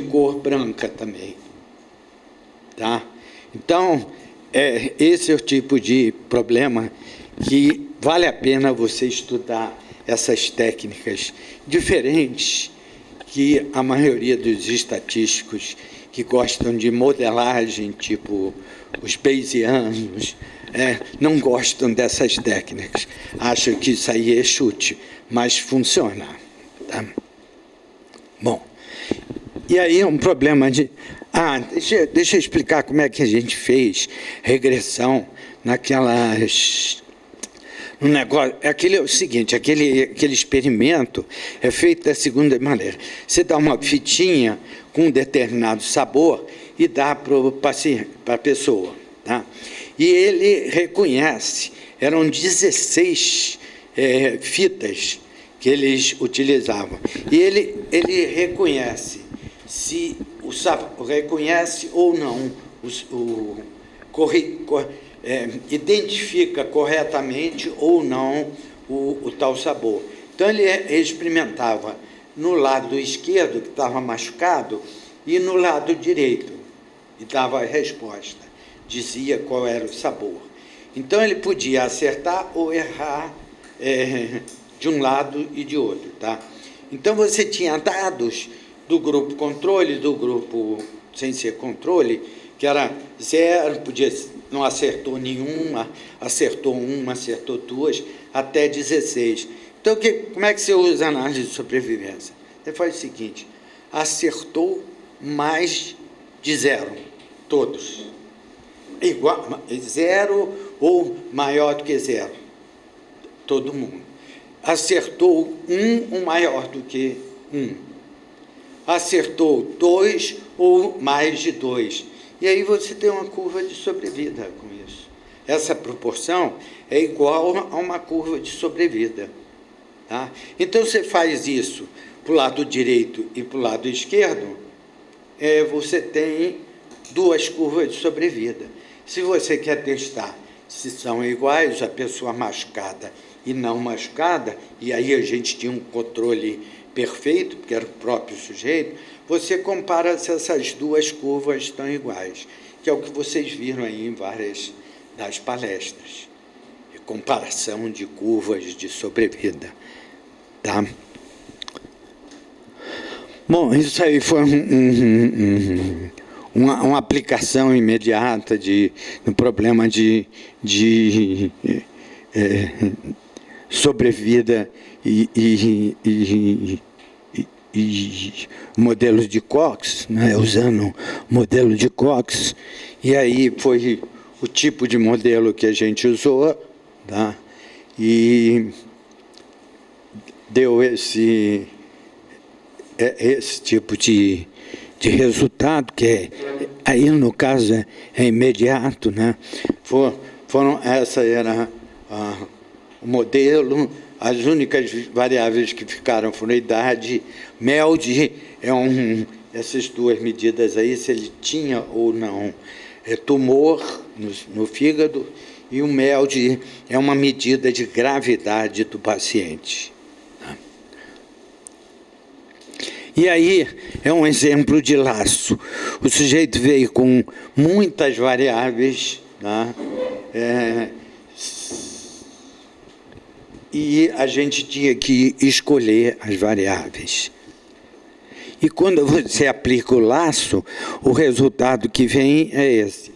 cor branca também. Tá? Então, esse é o tipo de problema que vale a pena você estudar essas técnicas diferentes que a maioria dos estatísticos que gostam de modelagem, tipo os bayesianos, não gostam dessas técnicas. Acham que isso aí é chute, mas funciona. Tá? Bom, e aí é um problema de... deixa eu explicar como é que a gente fez regressão naquelas... No negócio, é o seguinte, aquele experimento é feito da seguinte maneira. Você dá uma fitinha com um determinado sabor e dá para a pessoa. Tá? E ele reconhece, eram 16 fitas que eles utilizavam. E ele reconhece se o sabor reconhece ou não, identifica corretamente ou não o tal sabor. Então, ele experimentava no lado esquerdo, que estava machucado, e no lado direito, e dava a resposta, dizia qual era o sabor. Então, ele podia acertar ou errar de um lado e de outro. Tá? Então, você tinha dados do grupo controle, do grupo sem ser controle, que era 0, não acertou nenhuma, acertou uma, acertou duas, até 16. Então, como é que você usa a análise de sobrevivência? Você faz o seguinte, acertou mais de 0, todos. Igual, 0 ou maior do que 0, todo mundo. Acertou 1 ou maior do que 1. Acertou 2 ou mais de 2. E aí você tem uma curva de sobrevida com isso. Essa proporção é igual a uma curva de sobrevida. Tá? Então, você faz isso para o lado direito e para o lado esquerdo, você tem 2 curvas de sobrevida. Se você quer testar se são iguais, a pessoa machucada e não machucada, e aí a gente tinha um controle perfeito, porque era o próprio sujeito, você compara se essas 2 curvas estão iguais, que é o que vocês viram aí em várias das palestras. Comparação de curvas de sobrevida. Tá? Bom, isso aí foi uma aplicação imediata no problema de sobrevida e modelos de Cox, né, usando modelo de Cox, e aí foi o tipo de modelo que a gente usou, tá? E deu esse tipo de resultado, que aí no caso é imediato, né? Essa era o modelo. As únicas variáveis que ficaram foram a idade, MELD, essas 2 medidas aí, se ele tinha ou não tumor no fígado, e o MELD é uma medida de gravidade do paciente. Tá? E aí é um exemplo de laço. O sujeito veio com muitas variáveis, tá? E a gente tinha que escolher as variáveis. E quando você aplica o laço, o resultado que vem é esse.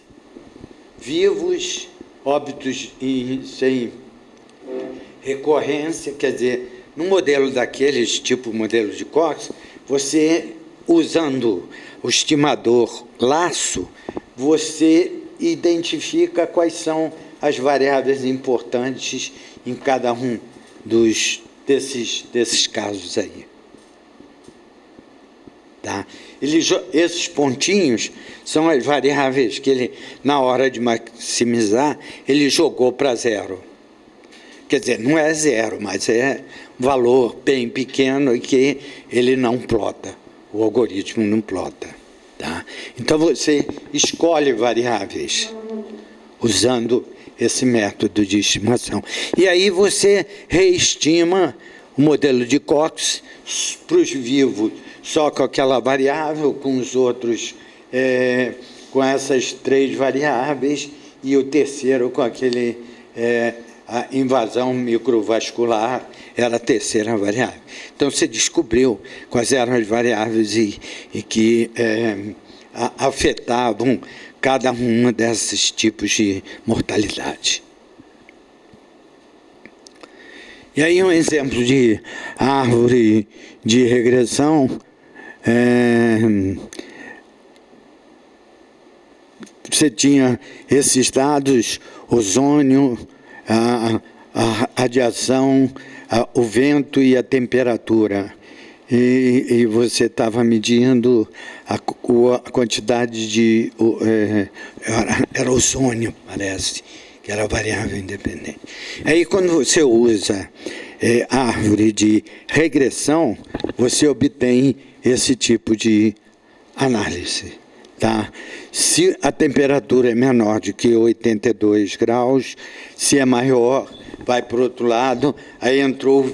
Vivos, óbitos sem recorrência, quer dizer, no modelo daqueles, tipo modelo de Cox, você, usando o estimador laço, você identifica quais são as variáveis importantes em cada um desses casos aí. Tá? Esses pontinhos são as variáveis que ele, na hora de maximizar, ele jogou para 0. Quer dizer, não é 0, mas é um valor bem pequeno e que ele não plota, o algoritmo não plota. Tá? Então, você escolhe variáveis usando esse método de estimação. E aí você reestima o modelo de Cox para os vivos só com aquela variável, com os outros, com essas 3 variáveis, e o terceiro com aquele, a invasão microvascular, era a terceira variável. Então, você descobriu quais eram as variáveis e que afetavam cada uma desses tipos de mortalidade. E aí um exemplo de árvore de regressão, você tinha esses dados, ozônio, a radiação, o vento e a temperatura. E você estava medindo a quantidade de... era ozônio, parece, que era variável independente. Aí, quando você usa árvore de regressão, você obtém esse tipo de análise. Tá? Se a temperatura é menor do que 82 graus, se é maior, vai para o outro lado, aí entrou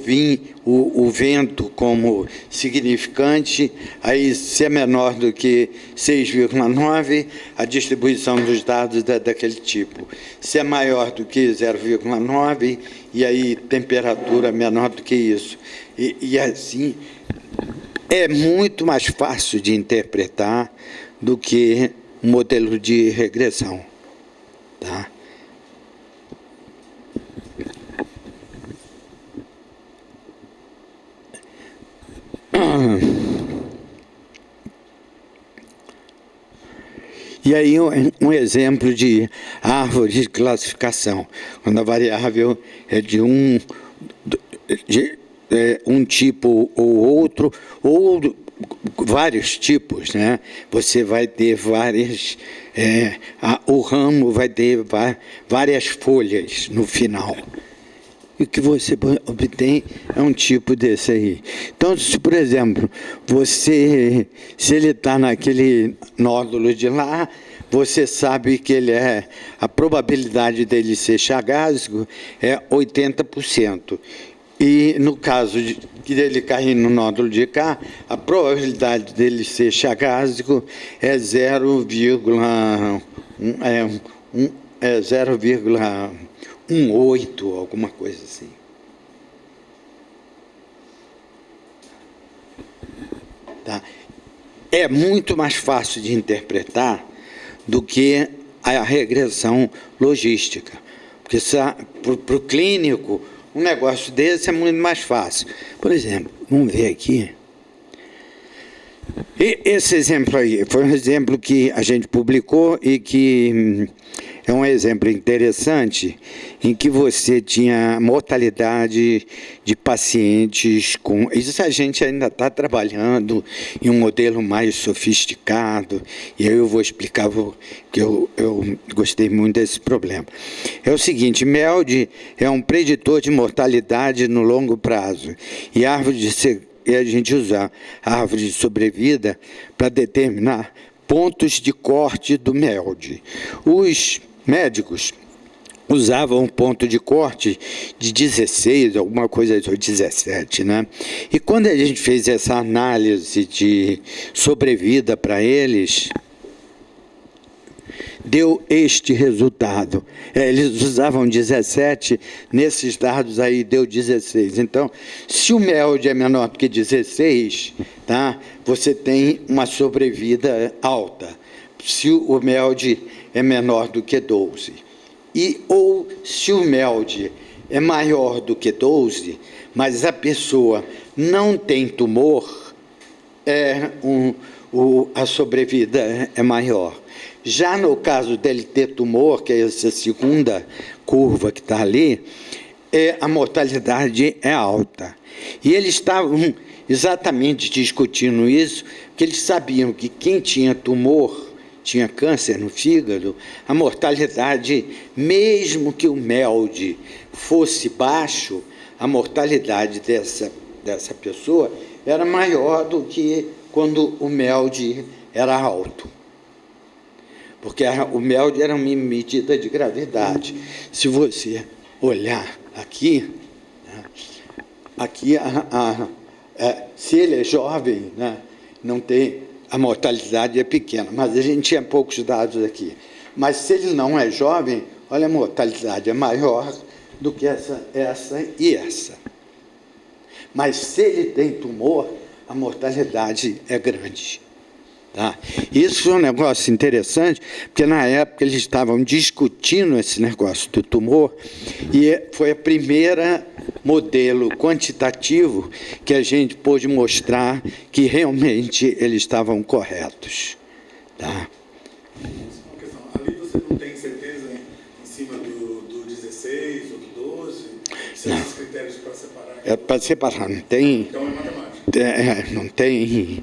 o vento como significante, aí se é menor do que 6,9, a distribuição dos dados é daquele tipo. Se é maior do que 0,9, e aí temperatura menor do que isso. E assim, é muito mais fácil de interpretar do que um modelo de regressão. Tá? E aí um exemplo de árvore de classificação, quando a variável é de um tipo ou outro, ou vários tipos, né? Você vai ter várias... o ramo vai ter várias folhas no final. E o que você obtém é um tipo desse aí. Então, se, por exemplo, se ele está naquele nódulo de lá, você sabe que a probabilidade dele ser chagásico é 80%. E, no caso de ele cair no nódulo de cá, a probabilidade dele ser chagásico é 0,18, alguma coisa assim. Tá? É muito mais fácil de interpretar do que a regressão logística. Porque para o clínico, um negócio desse é muito mais fácil. Por exemplo, vamos ver aqui. E esse exemplo aí foi um exemplo que a gente publicou e que é um exemplo interessante em que você tinha mortalidade de pacientes com... Isso a gente ainda está trabalhando em um modelo mais sofisticado, e aí eu vou explicar, que eu gostei muito desse problema. É o seguinte, MELD é um preditor de mortalidade no longo prazo, e a gente usa a árvore de sobrevida para determinar pontos de corte do MELD. Os médicos usavam um ponto de corte de 16, alguma coisa de 17, né? E quando a gente fez essa análise de sobrevida para eles, deu este resultado. Eles usavam 17, nesses dados aí deu 16. Então, se o MELD é menor do que 16, tá? Você tem uma sobrevida alta. Se o MELD é menor do que 12. Ou se o MELD é maior do que 12, mas a pessoa não tem tumor, a sobrevida é maior. Já no caso dele ter tumor, que é essa segunda curva que está ali, a mortalidade é alta. E eles estavam exatamente discutindo isso, porque eles sabiam que quem tinha tumor, tinha câncer no fígado, a mortalidade, mesmo que o MELD fosse baixo, a mortalidade dessa pessoa era maior do que quando o MELD era alto. Porque o MELD era uma medida de gravidade. Se você olhar aqui, né, aqui se ele é jovem, né, não tem, a mortalidade é pequena, mas a gente tinha poucos dados aqui. Mas se ele não é jovem, olha, a mortalidade é maior do que essa e essa. Mas se ele tem tumor, a mortalidade é grande. Tá? Isso foi um negócio interessante, porque na época eles estavam discutindo esse negócio do tumor, e foi a primeira modelo quantitativo que a gente pôde mostrar que realmente eles estavam corretos. Tá? Ali você não tem certeza em cima do 16 ou do 12? Se esses critérios para separar? É para separar, não tem... Então é matemática. Não tem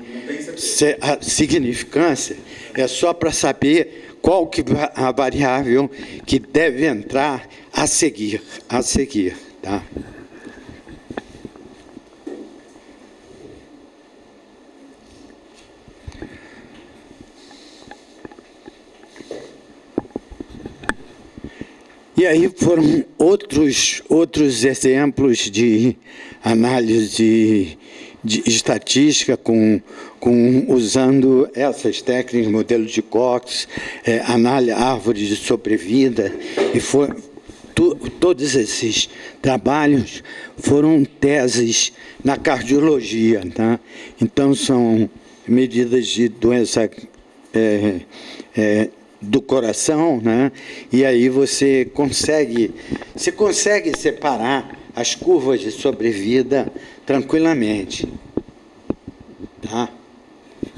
a significância, é só para saber qual que a variável que deve entrar a seguir, tá? E aí foram outros exemplos de análise de estatística usando essas técnicas, modelos de Cox, análise árvore de sobrevida, e todos esses trabalhos foram teses na cardiologia, tá? Então são medidas de doença do coração, né? E aí você consegue separar as curvas de sobrevida tranquilamente. Tá?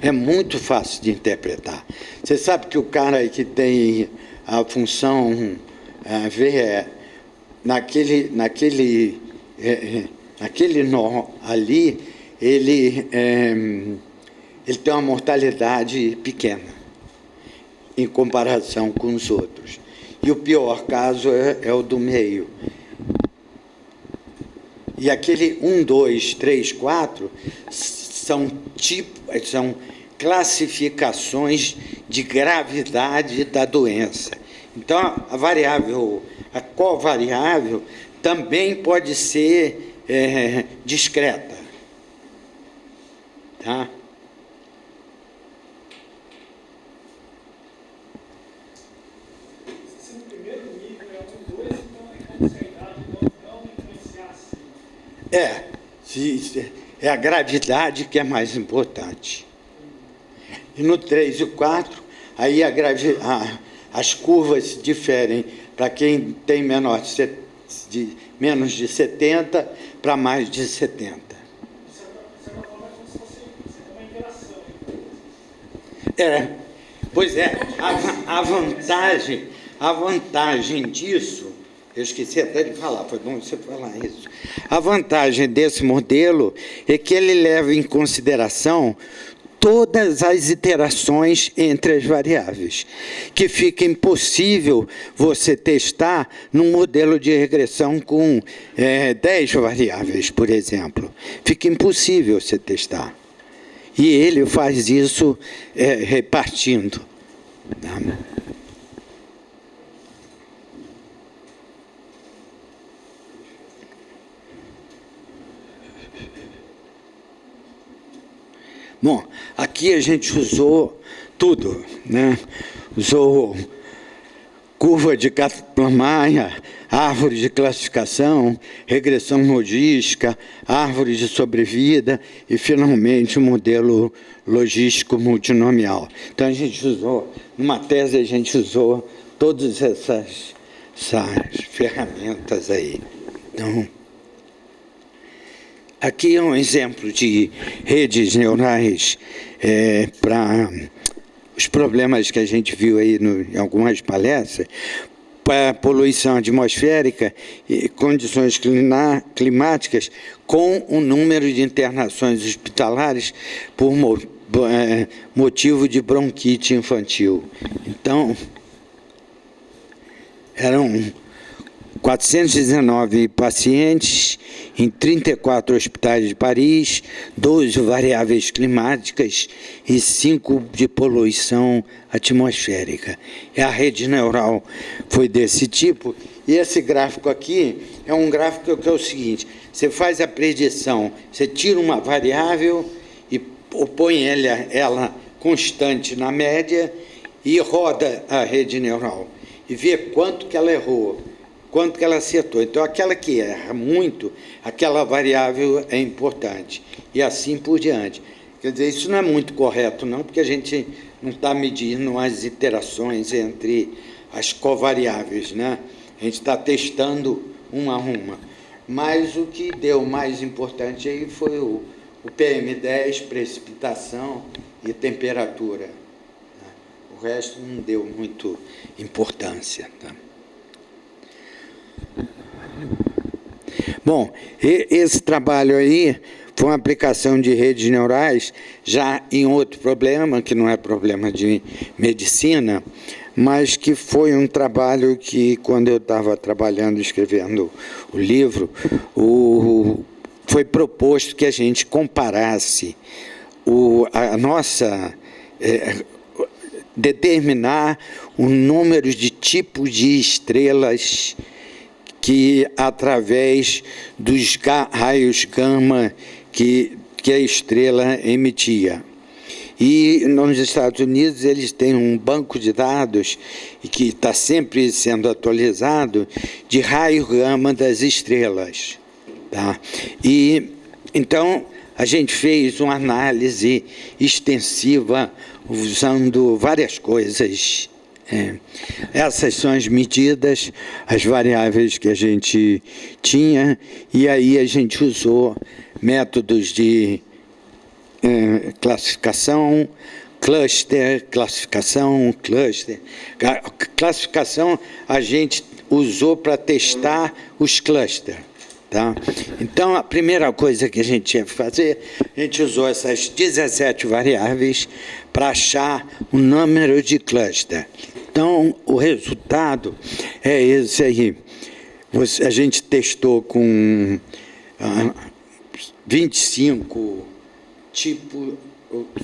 É muito fácil de interpretar. Você sabe que o cara que tem a função V, naquele nó ali, ele tem uma mortalidade pequena em comparação com os outros. E o pior caso é o do meio. E aquele 1, 2, 3, 4 são classificações de gravidade da doença. Então, a covariável também pode ser discreta. Tá? Se o primeiro nível é 1, 2, então é como se a idade não influenciasse. É a gravidade que é mais importante. E no 3 e 4, aí as curvas diferem para quem tem menos de 70 para mais de 70. Isso é uma forma como se fosse uma interação. Pois é, a vantagem disso, eu esqueci até de falar, foi bom você falar isso. A vantagem desse modelo é que ele leva em consideração todas as iterações entre as variáveis, que fica impossível você testar num modelo de regressão com 10 variáveis, por exemplo. Fica impossível você testar. E ele faz isso repartindo. Tá? Bom, aqui a gente usou tudo, né? Usou curva de Kaplan-Meier, árvore de classificação, regressão logística, árvore de sobrevida e, finalmente, o modelo logístico multinomial. Então, a gente usou, numa tese, a gente usou todas essas ferramentas aí. Então, aqui é um exemplo de redes neurais para os problemas que a gente viu aí em algumas palestras, para poluição atmosférica e condições climáticas, com o número de internações hospitalares por motivo de bronquite infantil. Então, eram 419 pacientes em 34 hospitais de Paris, 12 variáveis climáticas e 5 de poluição atmosférica. E a rede neural foi desse tipo. E esse gráfico aqui é um gráfico que é o seguinte: você faz a predição, você tira uma variável e põe ela constante na média e roda a rede neural e vê quanto que ela errou, quanto que ela acertou. Então, aquela que erra muito, aquela variável é importante, e assim por diante. Quer dizer, isso não é muito correto, não, porque a gente não está medindo as interações entre as covariáveis, né? A gente está testando uma a uma. Mas o que deu mais importante aí foi o PM10, precipitação e temperatura. O resto não deu muito importância. Tá? Bom, esse trabalho aí foi uma aplicação de redes neurais já em outro problema, que não é problema de medicina, mas que foi um trabalho que, quando eu estava trabalhando, escrevendo o livro, foi proposto que a gente comparasse a nossa... determinar o número de tipos de estrelas que, através dos raios gama que a estrela emitia. E nos Estados Unidos eles têm um banco de dados que está sempre sendo atualizado de raio gama das estrelas. Tá? E então a gente fez uma análise extensiva usando várias coisas. Essas são as medidas, as variáveis que a gente tinha, e aí a gente usou métodos de classificação, cluster. Classificação a gente usou para testar os clusters. Tá? Então, a primeira coisa que a gente tinha que fazer, a gente usou essas 17 variáveis para achar o número de cluster. Então, o resultado é esse aí. A gente testou com 25 tipos,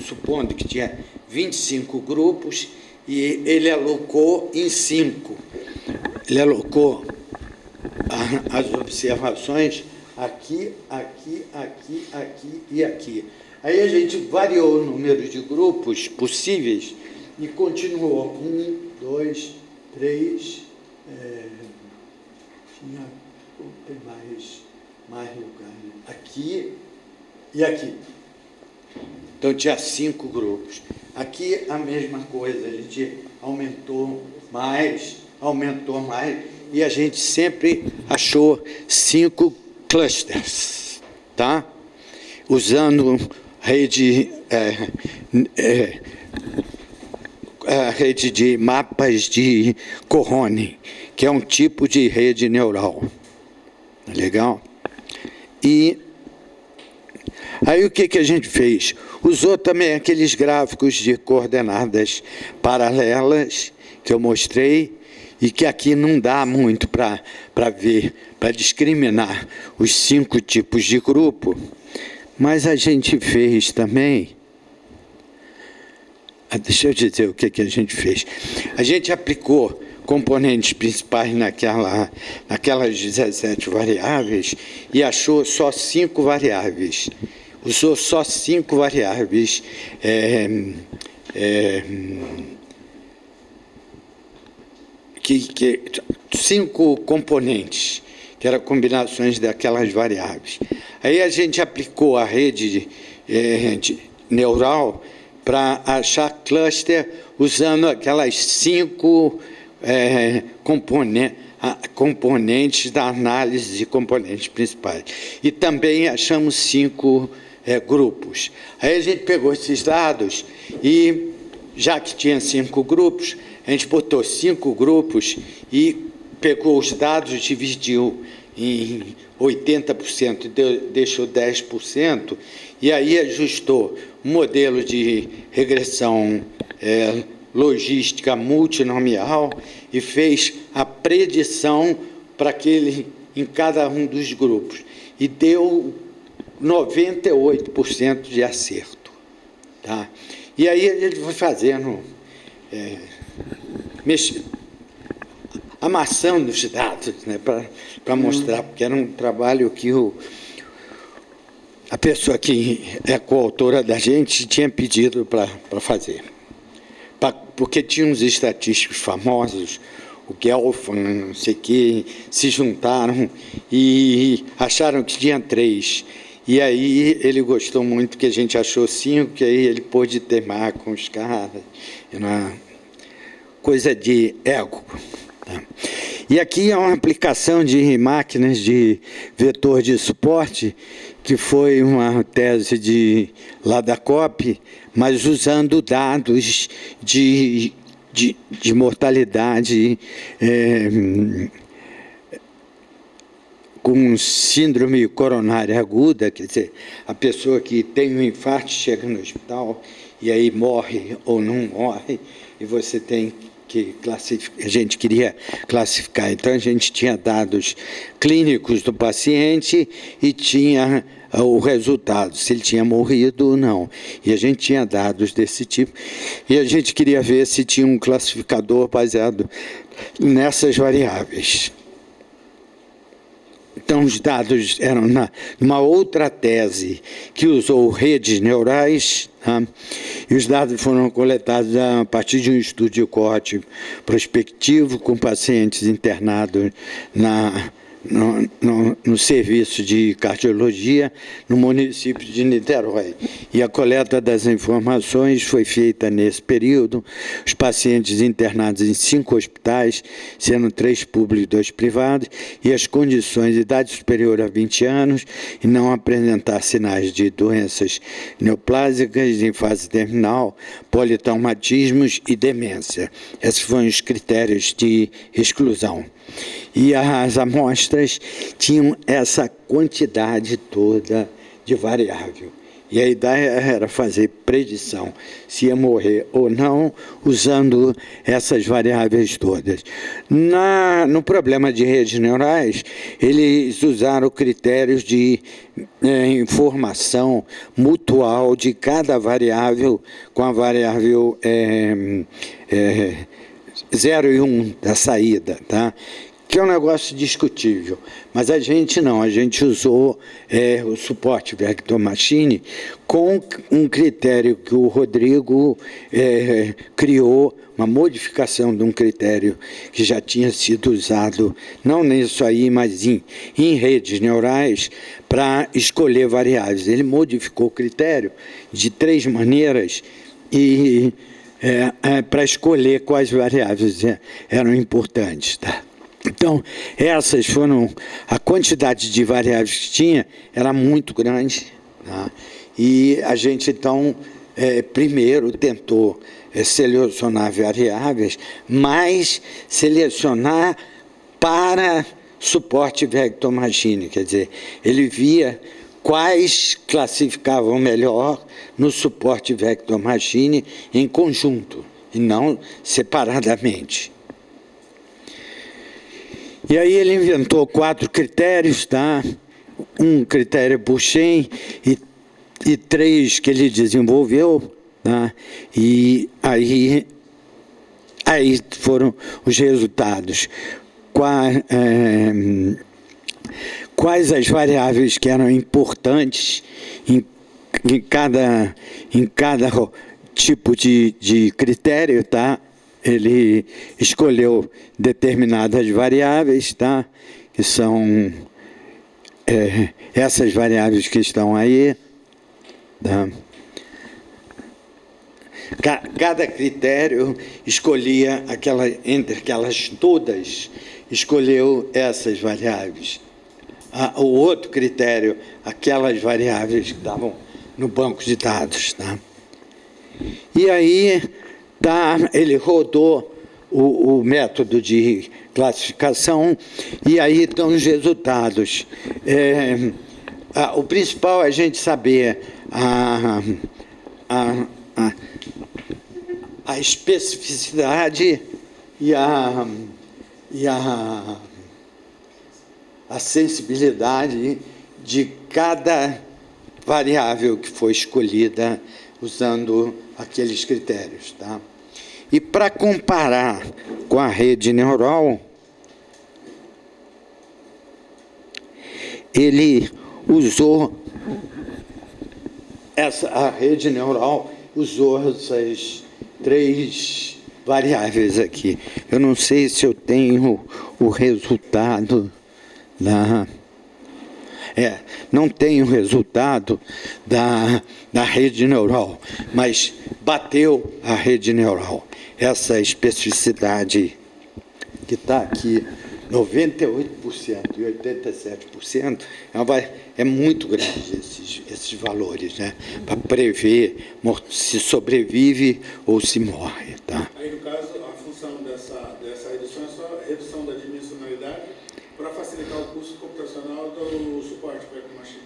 supondo que tinha 25 grupos, e ele alocou em 5. Ele alocou as observações aqui, aqui, aqui, aqui e aqui. Aí a gente variou o número de grupos possíveis e continuou. 1, 2, 3, tem mais lugares. Aqui e aqui. Então tinha 5 grupos. Aqui a mesma coisa, a gente aumentou mais, e a gente sempre achou 5 clusters, tá? Usando a rede de mapas de Cohn, que é um tipo de rede neural. Legal? E aí o que a gente fez? Usou também aqueles gráficos de coordenadas paralelas que eu mostrei, e que aqui não dá muito para ver, para discriminar os 5 tipos de grupo, mas a gente fez também... Deixa eu dizer o que a gente fez. A gente aplicou componentes principais naquelas 17 variáveis e achou só 5 variáveis. Usou só 5 variáveis 5 componentes, que eram combinações daquelas variáveis. Aí a gente aplicou a rede neural para achar cluster usando aquelas 5 componentes da análise de componentes principais. E também achamos 5 grupos. Aí a gente pegou esses dados e, já que tinha 5 grupos, a gente botou 5 grupos e pegou os dados, dividiu em 80%, deixou 10%, e aí ajustou um modelo de regressão logística multinomial e fez a predição para aquele em cada um dos grupos. E deu 98% de acerto. Tá? E aí a gente foi fazendo... amassando os dados, né, para mostrar, porque era um trabalho que a pessoa que é coautora da gente tinha pedido para fazer. Porque tinha uns estatísticos famosos, o Gelfand, não sei o quê, se juntaram e acharam que tinha 3. E aí ele gostou muito, que a gente achou 5, que aí ele pôde temar com os caras. Uma coisa de ego. Tá? E aqui é uma aplicação de máquinas de vetor de suporte, que foi uma tese lá da COP, mas usando dados de mortalidade com síndrome coronária aguda, quer dizer, a pessoa que tem um infarto chega no hospital e aí morre ou não morre, e você tem que classificar. A gente queria classificar, então a gente tinha dados clínicos do paciente e tinha o resultado, se ele tinha morrido ou não. E a gente tinha dados desse tipo, e a gente queria ver se tinha um classificador baseado nessas variáveis. Então, os dados eram numa outra tese que usou redes neurais, tá? E os dados foram coletados a partir de um estudo de coorte prospectivo com pacientes internados no serviço de cardiologia no município de Niterói. E a coleta das informações foi feita nesse período. Os pacientes internados em 5 hospitais, sendo 3 públicos e 2 privados, e as condições de idade superior a 20 anos e não apresentar sinais de doenças neoplásicas em fase terminal, politraumatismos e demência. Esses foram os critérios de exclusão. E as amostras tinham essa quantidade toda de variável. E a ideia era fazer predição, se ia morrer ou não, usando essas variáveis todas. No problema de redes neurais, eles usaram critérios de informação mutual de cada variável, com a variável 0 e 1 da saída, tá? Que é um negócio discutível, mas a gente não, a gente usou o suporte Vector Machine com um critério que o Rodrigo criou, uma modificação de um critério que já tinha sido usado, não nisso aí, mas em redes neurais, para escolher variáveis. Ele modificou o critério de 3 maneiras e para escolher quais variáveis eram importantes, tá? Então, essas foram, a quantidade de variáveis que tinha era muito grande, tá? E a gente, então, primeiro tentou selecionar variáveis, mas selecionar para suporte Vector Machine, quer dizer, ele via quais classificavam melhor no suporte Vector Machine em conjunto, e não separadamente. E aí ele inventou 4 critérios, tá? Um critério Bouchain e 3 que ele desenvolveu, tá? E aí foram os resultados. Quais as variáveis que eram importantes em cada tipo de critério, tá? Ele escolheu determinadas variáveis, tá? Que são essas variáveis que estão aí, tá? Cada critério escolhia entre aquelas todas, escolheu essas variáveis. O outro critério, aquelas variáveis que estavam no banco de dados, tá? E aí ele rodou o método de classificação e aí estão os resultados. O principal é a gente saber a especificidade e a sensibilidade de cada variável que foi escolhida usando aqueles critérios, tá? E para comparar com a rede neural, ele usou a rede neural usou essas 3 variáveis aqui. Eu não sei se eu tenho o resultado da... não tenho o resultado da rede neural, mas bateu a rede neural. Essa especificidade que está aqui, 98% e 87%, é muito grande esses valores, né? Para prever se sobrevive ou se morre. Tá? Aí, no caso, a função dessa redução é só a redução da dimensionalidade para facilitar o custo computacional do suporte para a machine.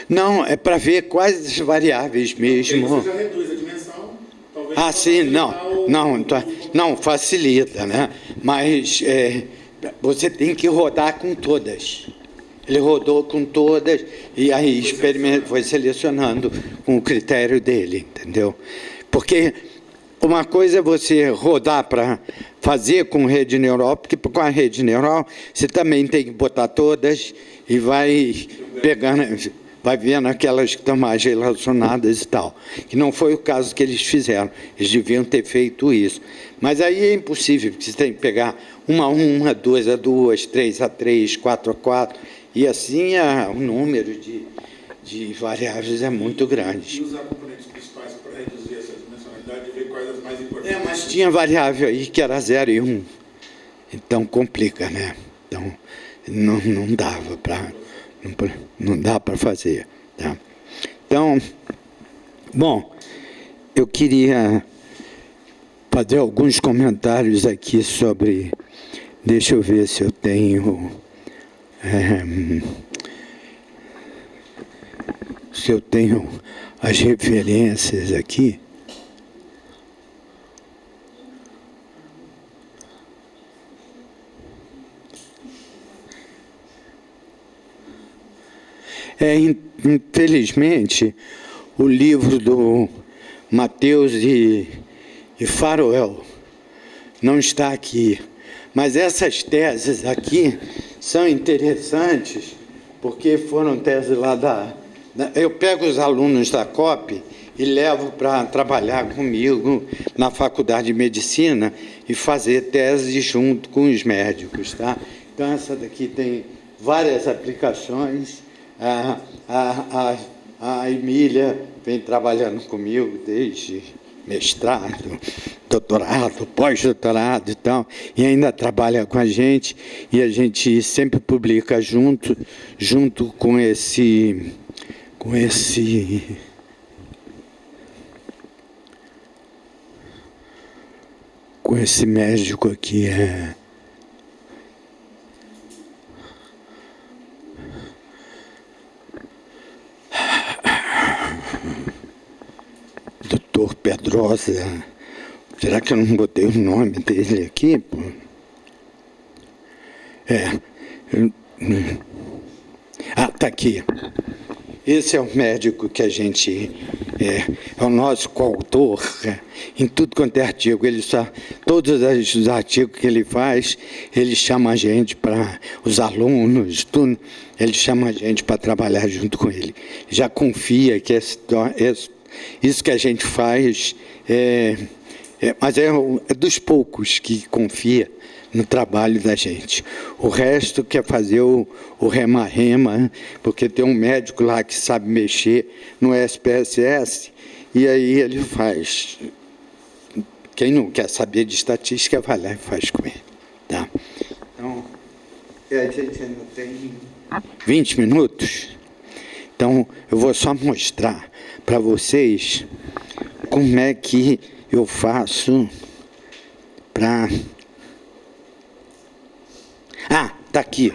Não, é para ver quais as variáveis mesmo. Você já reduz a dimensão, talvez... Sim, não, facilita, né? Mas você tem que rodar com todas. Ele rodou com todas e aí foi selecionando com o critério dele, entendeu? Porque uma coisa é você rodar para fazer com rede neural, porque com a rede neural você também tem que botar todas e vai pegando, vai vendo aquelas que estão mais relacionadas e tal. Que não foi o caso que eles fizeram. Eles deviam ter feito isso. Mas aí é impossível, porque você tem que pegar 1 a 1, 2 a 2, 3 a 3, 4 a 4, e assim o número de variáveis é muito grande. E usar componentes principais para reduzir essa dimensionalidade e ver quais as mais importantes. Mas tinha variável aí que era 0 e 1. Então complica, né? Então não dava para... Não dá para fazer. Tá? Então, bom, eu queria fazer alguns comentários aqui sobre... Deixa eu ver se eu tenho... se eu tenho as referências aqui. Infelizmente, o livro do Mateus e Faroel não está aqui. Mas essas teses aqui são interessantes, porque foram teses lá eu pego os alunos da COP e levo para trabalhar comigo na Faculdade de Medicina e fazer tese junto com os médicos. Tá? Então, essa daqui tem várias aplicações. A Emília vem trabalhando comigo desde mestrado, doutorado, pós-doutorado e tal, e ainda trabalha com a gente, e a gente sempre publica junto com esse médico aqui, Dr. Pedrosa. Será que eu não botei o nome dele aqui? Pô? Tá aqui. Esse é o médico que a gente... é o nosso coautor em tudo quanto é artigo. Todos os artigos que ele faz, ele chama a gente para... Os alunos, tudo, ele chama a gente para trabalhar junto com ele. Já confia que isso que a gente faz mas é dos poucos que confia no trabalho da gente. O resto quer fazer o rema-rema, porque tem um médico lá que sabe mexer no SPSS, e aí ele faz. Quem não quer saber de estatística, vai lá e faz com ele. Tá? Então, a gente ainda tem 20 minutos. Então, eu vou só mostrar para vocês como é que eu faço para... Está aqui.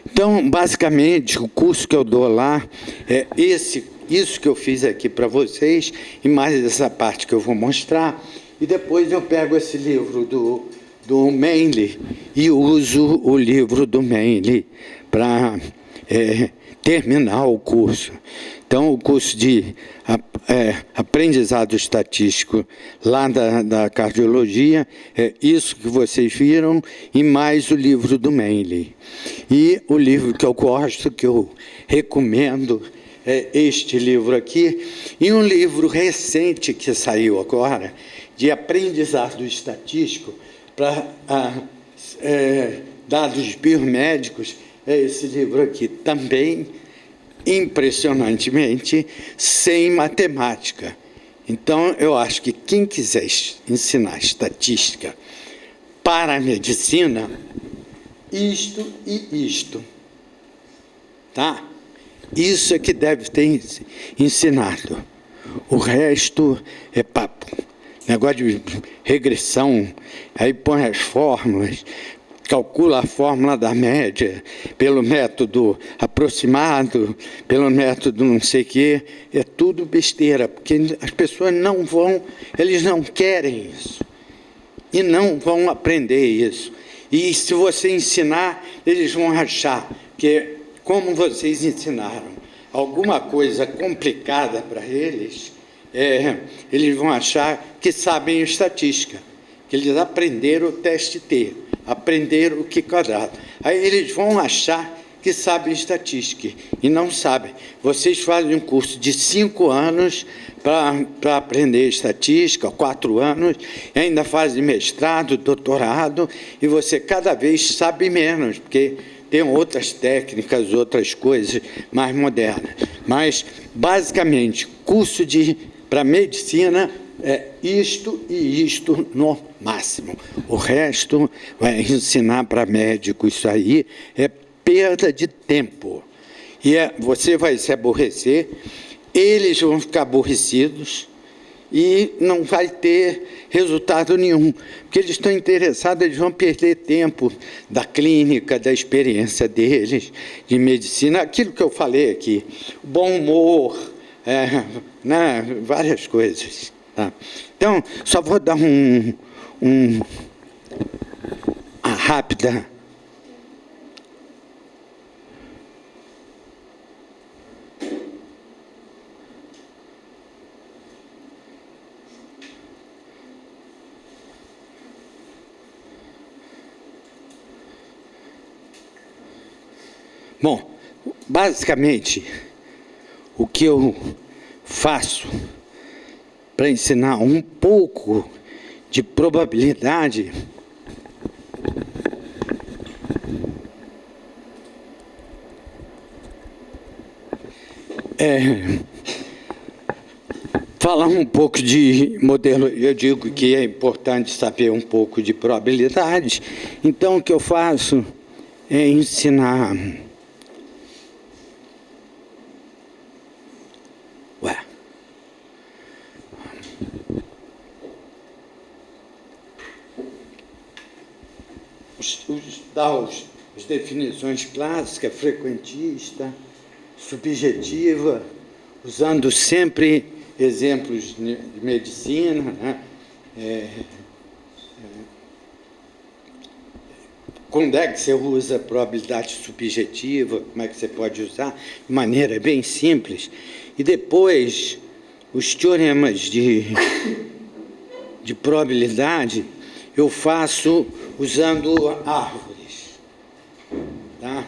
Então, basicamente, o curso que eu dou lá é isso que eu fiz aqui para vocês, e mais essa parte que eu vou mostrar, e depois eu pego esse livro do Manley e uso o livro do Manley para terminar o curso. Então, o curso de aprendizado estatístico lá da cardiologia é isso que vocês viram, e mais o livro do Manley. E o livro que eu gosto, que eu recomendo este livro aqui, e um livro recente que saiu agora, de aprendizado estatístico para dados biomédicos, é esse livro aqui, também, impressionantemente, sem matemática. Então, eu acho que quem quiser ensinar estatística para a medicina, isto e isto, tá? Isso é que deve ter ensinado. O resto é papo. Negócio de regressão, aí põe as fórmulas, calcula a fórmula da média pelo método aproximado, pelo método não sei o quê. É tudo besteira, porque as pessoas não vão, eles não querem isso. E não vão aprender isso. E se você ensinar, eles vão achar que, como vocês ensinaram alguma coisa complicada para eles, eles vão achar que sabem estatística, que eles aprenderam o teste T, aprenderam o que quadrado. Aí eles vão achar que sabem estatística, e não sabem. Vocês fazem um curso de 5 anos para aprender estatística, 4 anos, e ainda fazem mestrado, doutorado, e você cada vez sabe menos, porque tem outras técnicas, outras coisas mais modernas. Mas, basicamente, curso para medicina é isto e isto no máximo. O resto vai ensinar para médico, isso aí é perda de tempo. E você vai se aborrecer, eles vão ficar aborrecidos e não vai ter resultado nenhum, porque eles estão interessados, eles vão perder tempo da clínica, da experiência deles, de medicina, aquilo que eu falei aqui, bom humor, né, várias coisas. Tá? Então, só vou dar uma rápida... Bom, basicamente, o que eu faço para ensinar um pouco de probabilidade falar um pouco de modelo. Eu digo que é importante saber um pouco de probabilidade, então o que eu faço é ensinar... As definições clássicas, frequentista, subjetiva, usando sempre exemplos de medicina, né? Quando é que você usa probabilidade subjetiva, como é que você pode usar, de maneira bem simples. E depois, os teoremas de probabilidade, eu faço usando árvores, tá?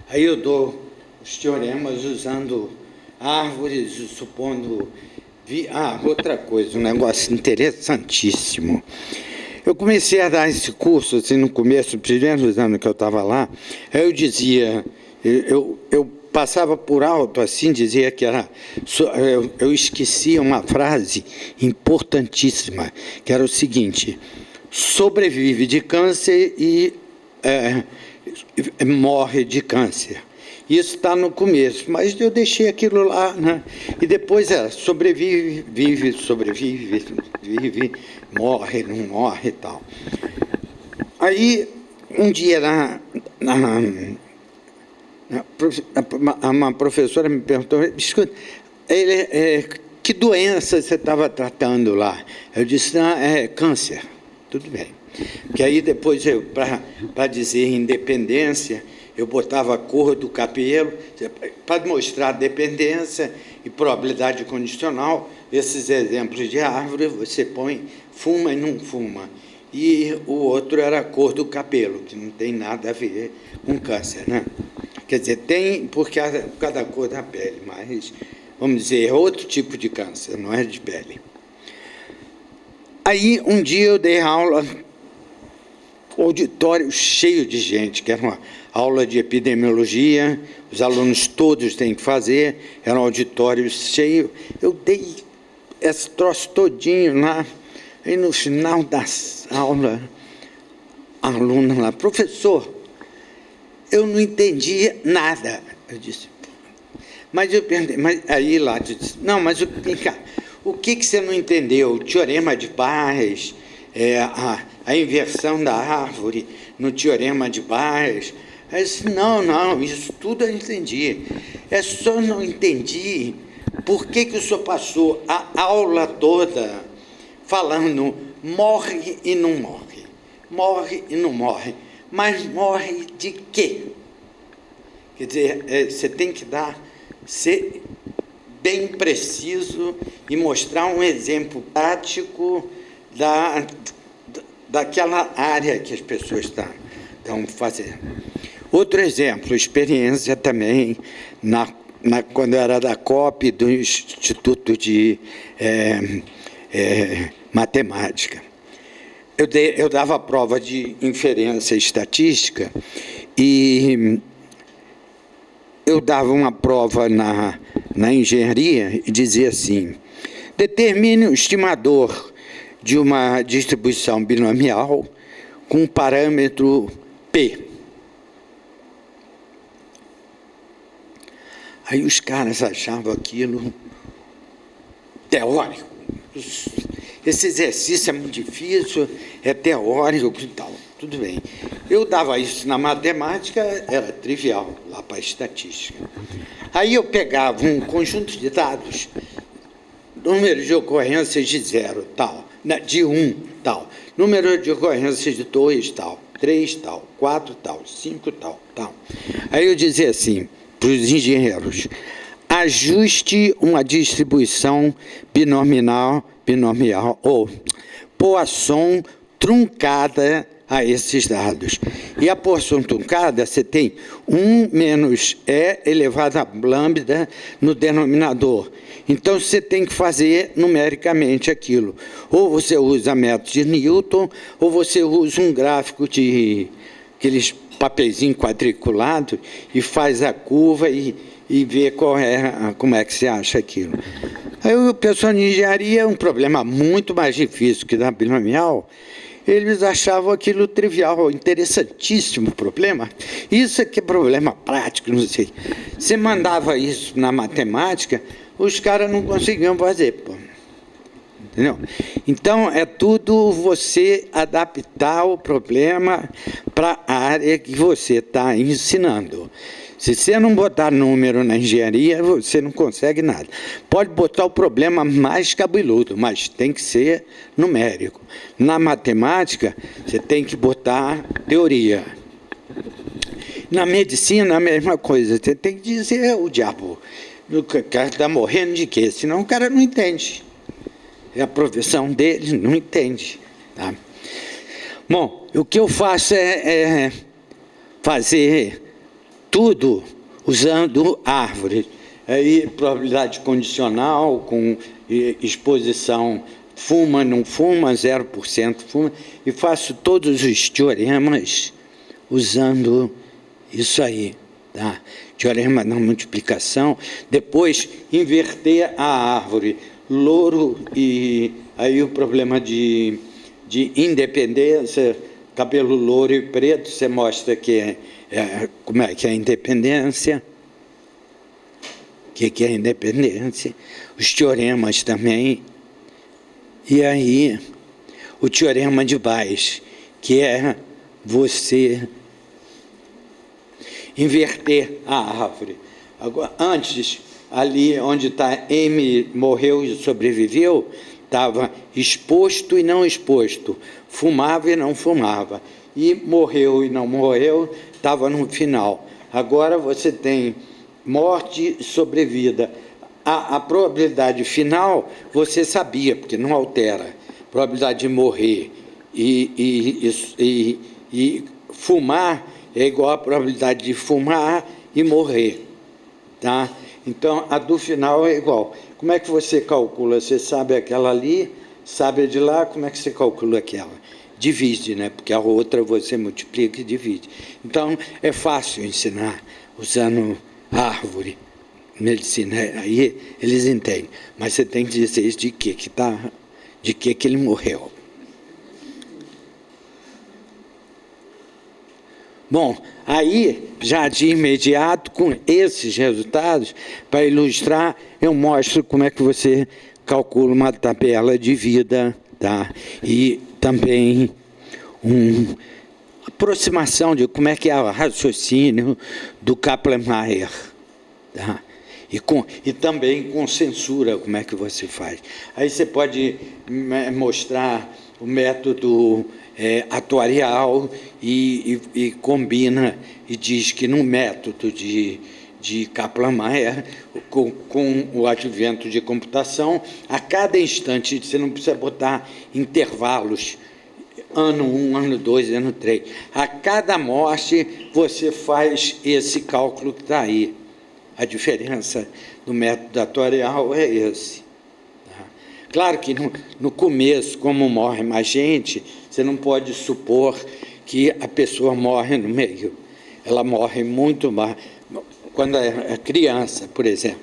Aí eu dou os teoremas usando árvores, supondo... outra coisa, um negócio interessantíssimo. Eu comecei a dar esse curso, assim, no começo, nos primeiros anos que eu estava lá, aí eu dizia, eu passava por alto, assim, dizia que era... Eu esquecia uma frase importantíssima, que era o seguinte: sobrevive de câncer e morre de câncer. Isso está no começo, mas eu deixei aquilo lá, né? E depois sobrevive, vive, morre, não morre e tal. Aí, um dia, uma professora me perguntou: escuta, que doença você estava tratando lá? Eu disse: não, é câncer. Tudo bem. Porque aí depois, para dizer independência, eu botava a cor do cabelo, para mostrar a dependência, E probabilidade condicional, esses exemplos de árvore, você põe fuma e não fuma. E o outro era a cor do cabelo, que não tem nada a ver com câncer, né? Quer dizer, tem por causa da cor da pele, mas, vamos dizer, é outro tipo de câncer, não é de pele. Aí, um dia eu dei aula, auditório cheio de gente, que era uma aula de epidemiologia, os alunos todos têm que fazer, era um auditório cheio. Eu dei esse troço todinho lá, e no final da aula, a aluna lá, professor, eu não entendi nada. Eu disse, mas eu perguntei, mas aí lá, eu disse, não, mas vem cá, o que você não entendeu? O teorema de Bayes, a inversão da árvore no teorema de Bayes? Eu disse, não, isso tudo eu entendi. É só não entendi por que o senhor passou a aula toda falando morre e não morre, morre e não morre. Mas morre de quê? Quer dizer, você tem que ser bem preciso e mostrar um exemplo prático daquela área que as pessoas estão fazendo. Outro exemplo, experiência também, quando eu era da COP, do Instituto de Matemática. Eu dava prova de inferência estatística e eu dava uma prova na engenharia e dizia assim, determine o estimador de uma distribuição binomial com um parâmetro P. Aí os caras achavam aquilo teórico. Esse exercício é muito difícil, é teórico e tal. Tudo bem. Eu dava isso na matemática, era trivial, lá para a estatística. Aí eu pegava um conjunto de dados, número de ocorrências de 0, tal, de 1, tal, número de ocorrências de 2, tal, 3, tal, 4, tal, 5, tal, tal. Aí eu dizia assim, para os engenheiros, ajuste uma distribuição binomial ou Poisson truncada a esses dados. E a Poisson truncada, você tem 1 menos E elevado a lambda no denominador. Então, você tem que fazer numericamente aquilo. Ou você usa método de Newton, ou você usa um gráfico de aqueles papeizinhos quadriculados e faz a curva e vê como é que você acha aquilo. Aí o pessoal de engenharia é um problema muito mais difícil que da binomial. Eles achavam aquilo trivial, interessantíssimo problema. Isso aqui é problema prático, não sei. Você mandava isso na matemática, os caras não conseguiam fazer, pô. Entendeu? Então, é tudo você adaptar o problema para a área que você está ensinando. Se você não botar número na engenharia, você não consegue nada. Pode botar o problema mais cabeludo, mas tem que ser numérico. Na matemática, você tem que botar teoria. Na medicina, a mesma coisa. Você tem que dizer o diabo. O cara está morrendo de quê? Senão o cara não entende. É a profissão dele, não entende. Tá? Bom, o que eu faço é fazer tudo usando árvore. Aí, probabilidade condicional, com exposição fuma, não fuma, 0% fuma, e faço todos os teoremas usando isso aí. Tá? Teorema da multiplicação, depois inverter a árvore, louro, e aí o problema de independência, cabelo louro e preto, você mostra que como é que é a independência, o que é a independência, os teoremas também, e aí o teorema de Bayes, que é você inverter a árvore. Agora, antes, ali onde está M morreu e sobreviveu, estava exposto e não exposto, fumava e não fumava, e morreu e não morreu, estava no final. Agora você tem morte e sobrevida. a probabilidade final você sabia, porque não altera. Probabilidade de morrer e fumar é igual à probabilidade de fumar e morrer. Tá? Então, a do final é igual. Como é que você calcula? Você sabe aquela ali, sabe a de lá, como é que você calcula aquela? Divide, né? Porque a outra você multiplica e divide. Então, é fácil ensinar usando árvore, medicina. Aí eles entendem. Mas você tem que dizer de que ele morreu. Bom, aí, já de imediato, com esses resultados, para ilustrar, eu mostro como é que você calcula uma tabela de vida, tá? E também uma aproximação de como é que é o raciocínio do Kaplan-Meier, tá? E também com censura, como é que você faz. Aí você pode mostrar o método atuarial e combina e diz que no método de Kaplan-Meier, com o advento de computação, a cada instante, você não precisa botar intervalos, ano 1, ano 2, ano 3. A cada morte, você faz esse cálculo que está aí. A diferença do método atuarial é esse. Tá? Claro que no começo, como morre mais gente, você não pode supor que a pessoa morre no meio. Ela morre muito mais. Quando é criança, por exemplo,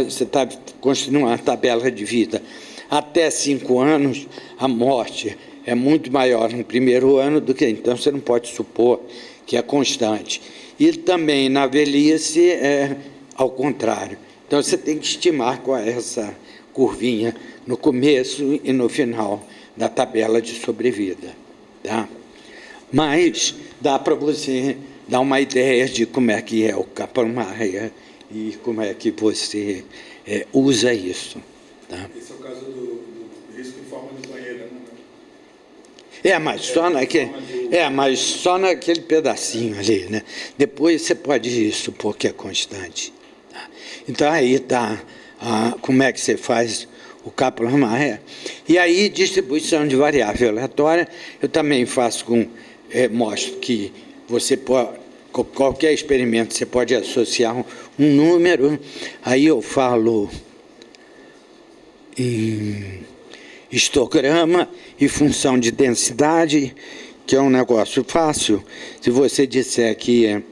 você está construindo uma tabela de vida. Até 5 anos, a morte é muito maior no primeiro ano do que... Então, você não pode supor que é constante. E também, na velhice, é ao contrário. Então, você tem que estimar qual é essa curvinha no começo e no final da tabela de sobrevida. Tá? Mas dá para você dar uma ideia de como é que é o Kaplan-Meier e como é que você usa isso. Tá? Esse é o caso do risco em forma de banheira, né? Mas só naquele pedacinho ali, né? Depois você pode supor que é constante. Tá? Então, aí está como é que você faz o Kaplan-Meier. E aí, distribuição de variável aleatória, eu também faço mostro que você pode, qualquer experimento, você pode associar um número, aí eu falo em histograma e função de densidade, que é um negócio fácil. Se você disser que,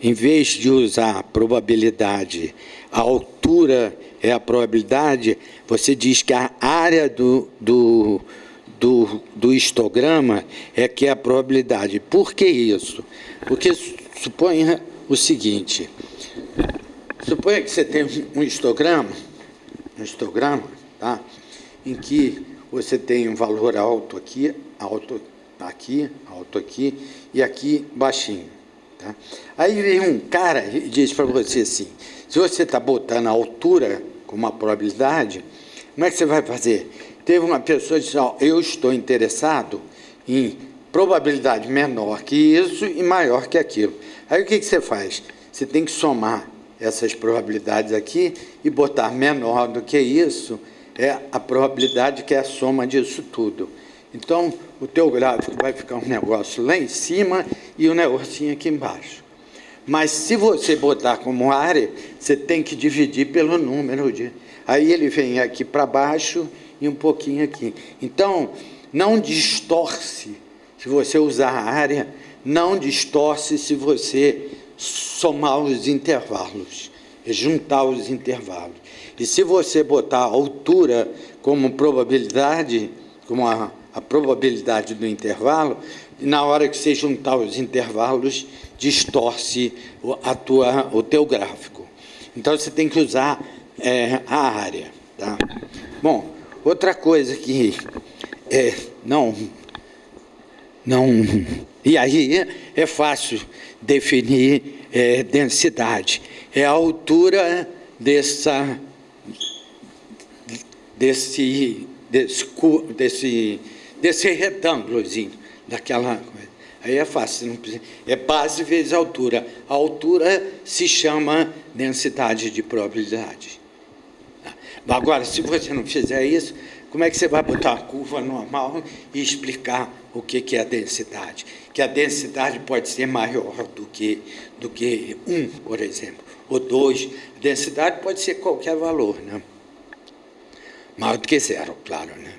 em vez de usar a probabilidade, a altura é a probabilidade, você diz que a área do histograma é que é a probabilidade. Por que isso? Porque suponha o seguinte, suponha que você tem um histograma, tá? Em que você tem um valor alto aqui, alto aqui e aqui baixinho. Tá? Aí vem um cara e diz para você assim, se você está botando a altura com uma probabilidade, como é que você vai fazer? Teve uma pessoa que disse, eu estou interessado em probabilidade menor que isso e maior que aquilo. Aí o que você faz? Você tem que somar essas probabilidades aqui e botar menor do que isso, é a probabilidade que é a soma disso tudo. Então, o teu gráfico vai ficar um negócio lá em cima e um negocinho aqui embaixo. Mas se você botar como área, você tem que dividir pelo número de... Aí ele vem aqui para baixo e um pouquinho aqui. Então, não distorce se você usar a área, não distorce se você somar os intervalos, juntar os intervalos. E se você botar a altura como probabilidade, como a probabilidade do intervalo, na hora que você juntar os intervalos, distorce o teu gráfico. Então, você tem que usar a área. Tá? Bom, outra coisa que e aí é fácil definir densidade. É a altura desse retângulozinho, daquela coisa. Aí é fácil, não precisa, é base vezes altura. A altura se chama densidade de probabilidade. Agora, se você não fizer isso, como é que você vai botar uma curva normal e explicar o que é a densidade? Que a densidade pode ser maior do que 1, por exemplo, ou 2. A densidade pode ser qualquer valor, né? Maior do que 0, claro, né?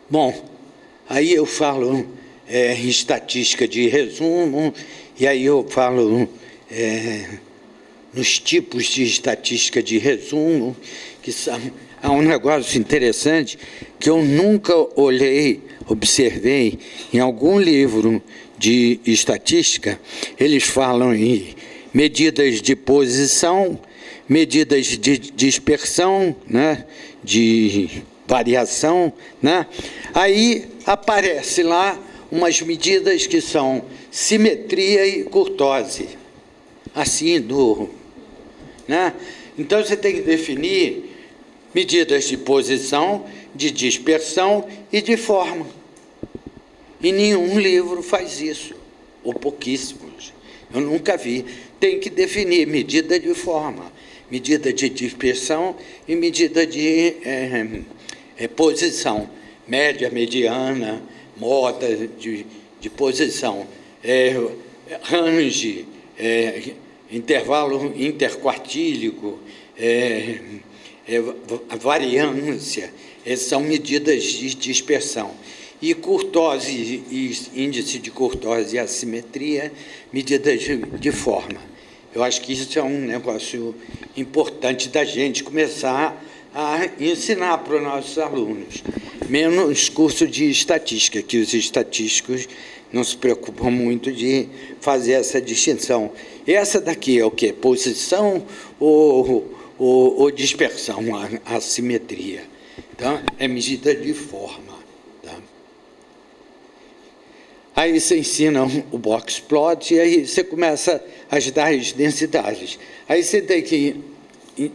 Bom, aí eu falo em estatística de resumo, e aí eu falo nos tipos de estatística de resumo, que são, há um negócio interessante que eu nunca observei em algum livro de estatística. Eles falam em medidas de posição, medidas de dispersão, né, de variação, né? Aí aparece lá umas medidas que são simetria e curtose, assim, né? Então, você tem que definir medidas de posição, de dispersão e de forma. E nenhum livro faz isso, ou pouquíssimos. Eu nunca vi. Tem que definir medida de forma, medida de dispersão e medida de posição, média, mediana, moda de posição, range, intervalo interquartílico, variância, são medidas de dispersão. E curtose, índice de curtose e assimetria, medidas de forma. Eu acho que isso é um negócio importante da gente começar a ensinar para os nossos alunos, menos curso de estatística, que os estatísticos não se preocupam muito de fazer essa distinção. E essa daqui é o quê? Posição ou dispersão, a assimetria. Então, é medida de forma. Tá? Aí você ensina o box plot e aí você começa a dar as densidades. Aí você tem que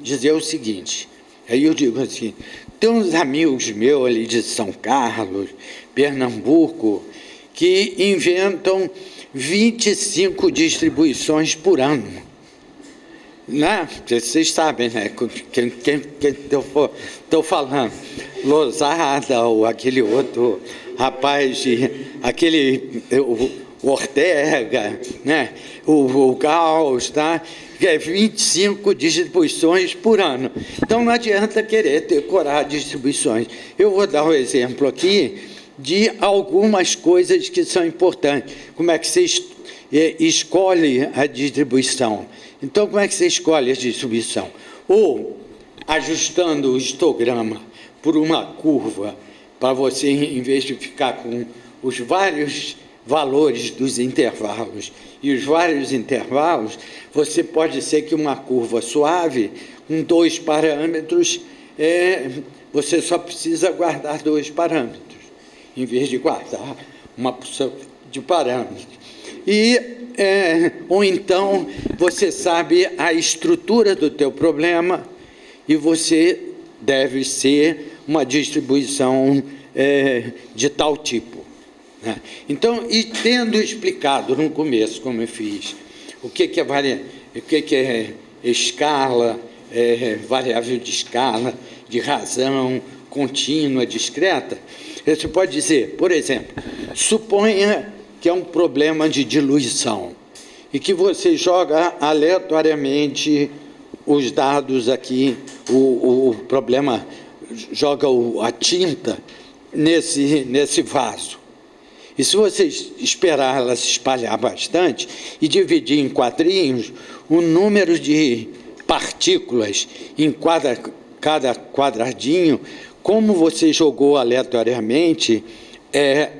dizer o seguinte, aí eu digo assim, tem uns amigos meus ali de São Carlos, Pernambuco, que inventam 25 distribuições por ano. Né? Vocês sabem, né? Quem eu estou falando. Losada, ou aquele outro rapaz, o Ortega, né? o Gauss, tá? Que é 25 distribuições por ano. Então, não adianta querer decorar distribuições. Eu vou dar um exemplo aqui de algumas coisas que são importantes. Como é que você escolhe a distribuição? Então, como é que você escolhe a distribuição? Ou ajustando o histograma por uma curva, para você, em vez de ficar com os vários valores dos intervalos e os vários intervalos, você pode ser que uma curva suave, com 2 parâmetros, você só precisa guardar 2 parâmetros, em vez de guardar uma porção de parâmetros. Ou então, você sabe a estrutura do teu problema e você deve ser uma distribuição de tal tipo. Né? Então, e tendo explicado no começo, como eu fiz, o que é escala, variável de escala, de razão, contínua, discreta, você pode dizer, por exemplo, suponha que é um problema de diluição e que você joga aleatoriamente os dados aqui, o problema joga a tinta nesse vaso. E se você esperar ela se espalhar bastante e dividir em quadrinhos, o número de partículas em cada quadradinho, como você jogou aleatoriamente, é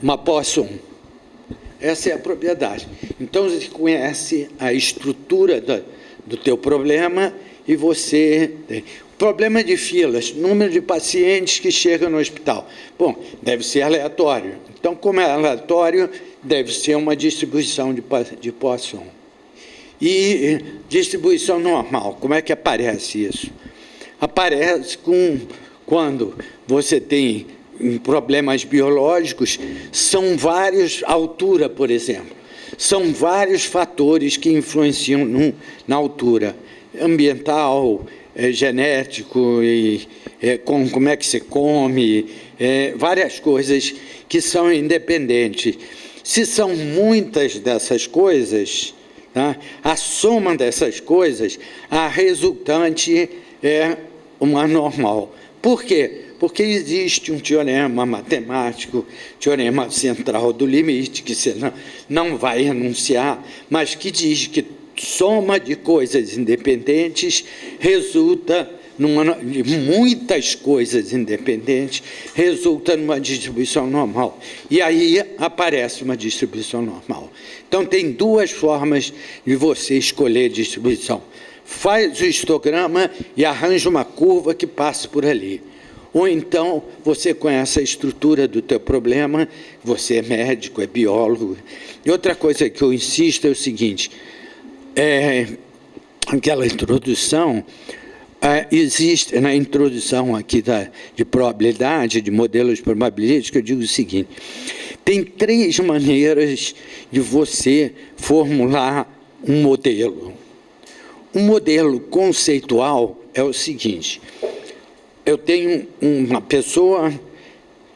uma posse 1. Essa é a propriedade. Então, você conhece a estrutura do teu problema e você tem. Problema de filas, número de pacientes que chegam no hospital. Bom, deve ser aleatório. Então, como é aleatório, deve ser uma distribuição de Poisson. E distribuição normal, como é que aparece isso? Aparece quando você tem em problemas biológicos, são vários, a altura, por exemplo, são vários fatores que influenciam na altura, ambiental, genético, e como é que se come, várias coisas que são independentes. Se são muitas dessas coisas, tá, a soma dessas coisas, a resultante é uma normal. Por quê? Porque existe um teorema matemático, teorema central do limite, que você não vai enunciar, mas que diz que soma de coisas independentes resulta de muitas coisas independentes, resulta numa distribuição normal. E aí aparece uma distribuição normal. Então, tem duas formas de você escolher distribuição. Faz o histograma e arranja uma curva que passe por ali. Ou então, você conhece a estrutura do teu problema, você é médico, é biólogo. E outra coisa que eu insisto é o seguinte, aquela introdução, existe na introdução aqui de probabilidade, de modelos probabilísticos, eu digo o seguinte, tem 3 maneiras de você formular um modelo. Um modelo conceitual é o seguinte, eu tenho uma pessoa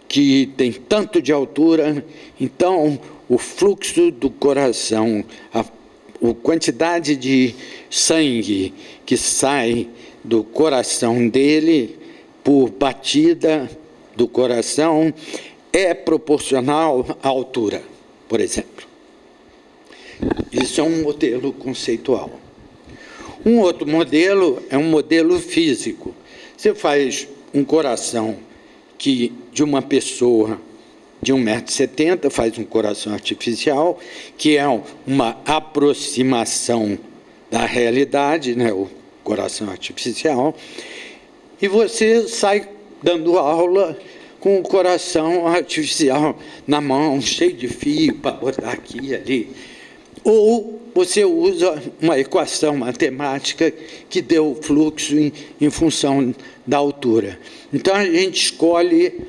que tem tanto de altura, então o fluxo do coração, a quantidade de sangue que sai do coração dele por batida do coração é proporcional à altura, por exemplo. Isso é um modelo conceitual. Um outro modelo é um modelo físico. Você faz um coração de uma pessoa de 1,70 m, faz um coração artificial, que é uma aproximação da realidade, né, o coração artificial, e você sai dando aula com o coração artificial na mão, cheio de fio para botar aqui e ali. Ou você usa uma equação matemática que deu o fluxo em função da altura. Então, a gente escolhe,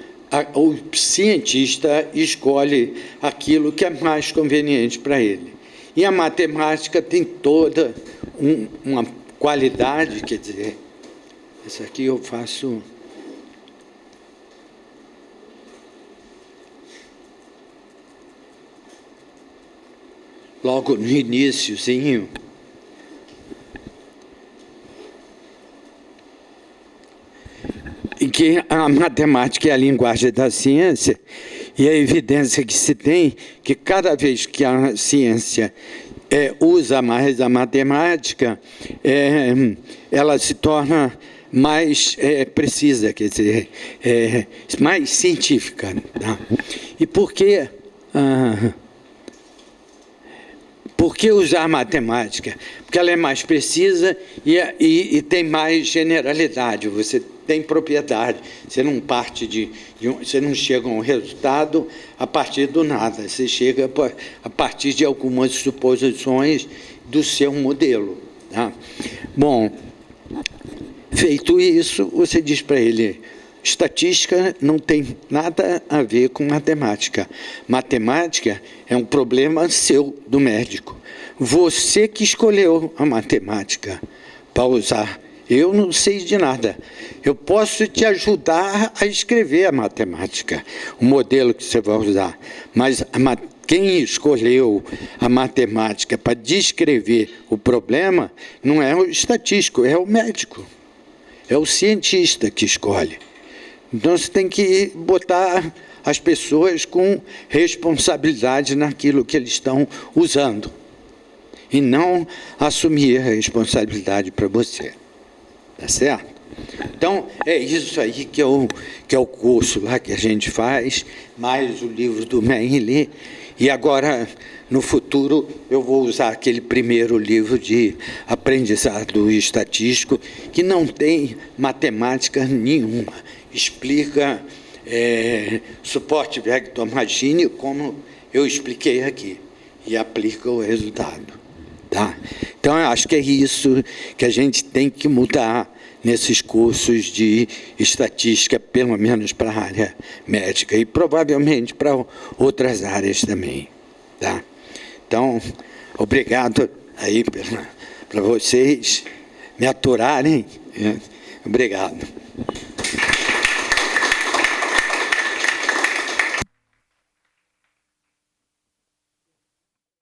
o cientista escolhe aquilo que é mais conveniente para ele. E a matemática tem toda uma qualidade, quer dizer, isso aqui eu faço... logo no iníciozinho, em que a matemática é a linguagem da ciência, e a evidência que se tem que cada vez que a ciência usa mais a matemática, ela se torna mais precisa, quer dizer, mais científica. Tá? E por quê? Por que usar matemática? Porque ela é mais precisa e tem mais generalidade, você tem propriedade, você não parte você não chega a um resultado a partir do nada, você chega a partir de algumas suposições do seu modelo. Tá? Bom, feito isso, você diz para ele, estatística não tem nada a ver com matemática. Matemática é um problema seu, do médico. Você que escolheu a matemática para usar. Eu não sei de nada. Eu posso te ajudar a escrever a matemática, o modelo que você vai usar. Mas quem escolheu a matemática para descrever o problema não é o estatístico, é o médico. É o cientista que escolhe. Então, você tem que botar as pessoas com responsabilidade naquilo que eles estão usando e não assumir a responsabilidade para você. Tá certo? Então, é isso aí que é o curso lá que a gente faz, mais o livro do Mengele. E agora, no futuro, eu vou usar aquele primeiro livro de aprendizado estatístico, que não tem matemática nenhuma. Explica suporte vector machine, como eu expliquei aqui, e aplica o resultado. Tá? Então, eu acho que é isso que a gente tem que mudar nesses cursos de estatística, pelo menos para a área médica, e provavelmente para outras áreas também. Tá? Então, obrigado aí para vocês me aturarem. Obrigado.